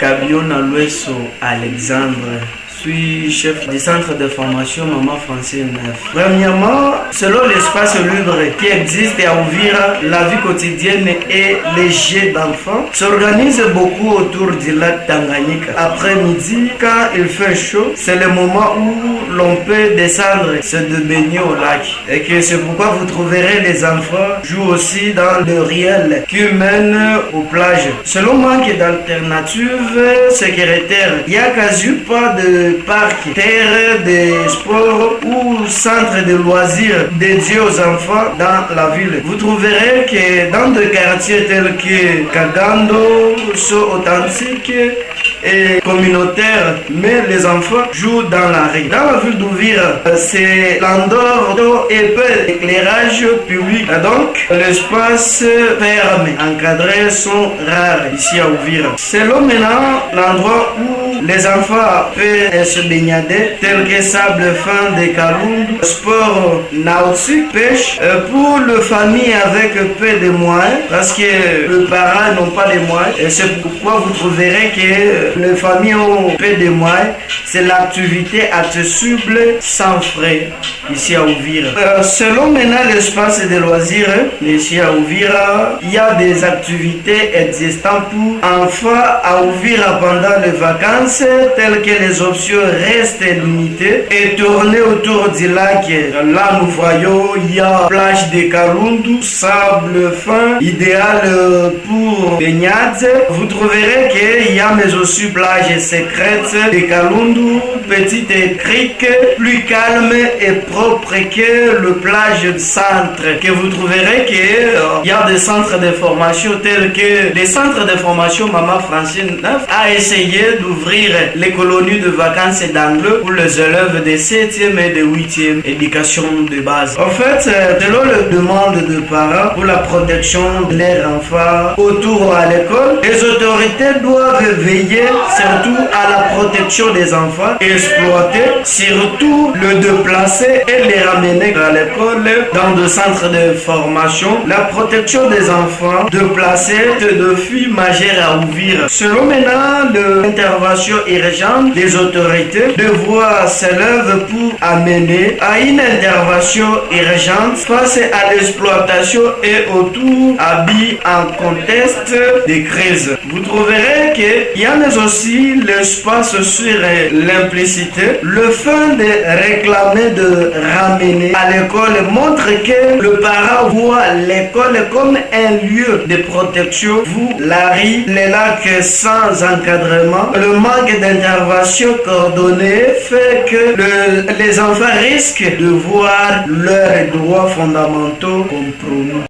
Kabiona Lueso Alexandre. Je suis chef du centre de formation Maman Français 9. Premièrement, selon l'espace libre qui existe à Uvira, la vie quotidienne et les jeux d'enfants s'organisent beaucoup autour du lac Tanganyika. Après-midi, quand il fait chaud, c'est le moment où l'on peut descendre, se baigner au lac. Et que c'est pourquoi vous trouverez les enfants jouent aussi dans le riel qui mène aux plages. Selon manque d'alternatives sécuritaires, il n'y a quasi pas de parc, terre de sport ou centre de loisirs dédiés aux enfants dans la ville. Vous trouverez que dans des quartiers tels que Kagando sont authentiques et communautaires, mais les enfants jouent dans la rue. Dans la ville d'Uvira, c'est l'endort d'eau et peu d'éclairage public. Donc, l'espace ferme, encadré sont rares ici à Uvira. C'est là maintenant l'endroit où les enfants peuvent se baignader, tels que sable fin de Kalundu, sport nautique, pêche, pour les familles avec peu de moyens, parce que les parents n'ont pas de moyens, et c'est pourquoi vous trouverez que les familles ont peu de moyens, c'est l'activité accessible sans frais ici à Uvira. Selon maintenant l'espace de loisirs ici à Uvira, il y a des activités existantes pour enfants à Uvira pendant les vacances, telles que les options restent limitées et tournées autour du lac. Là, nous voyons, il y a plage de Kalundu, sable fin, idéal pour baignade. Vous trouverez qu'il y a mais aussi plage secrète de Kalundu, petite crique, plus calme et propre que le plage de centre. Que vous trouverez qu'il y a des centres de formation tels que les centres de formation Maman Français 9 a essayé d'ouvrir les colonies de vacances d'anglais pour les élèves de 7e et de 8e éducation de base. En fait, selon les demandes de parents pour la protection de leurs enfants autour à l'école, les autorités doivent veiller surtout à la protection des enfants et exploiter surtout le déplacer et les ramener à l'école dans des centres de formation. La protection des enfants déplacés de filles majeures à Uvira. Selon maintenant l'intervention urgente des autorités, de voix s'élève pour amener à une intervention urgente face à l'exploitation et autour habits en contexte de crise. Vous trouverez qu'il y a mais aussi l'espace sur l'implicité. Le fait de réclamer de ramener à l'école montre que le parent voit l'école comme un lieu de protection. Vous, la rue, les lacs sans encadrement, le manque d'intervention coordonnée fait que les enfants risquent de voir leurs droits fondamentaux compromis.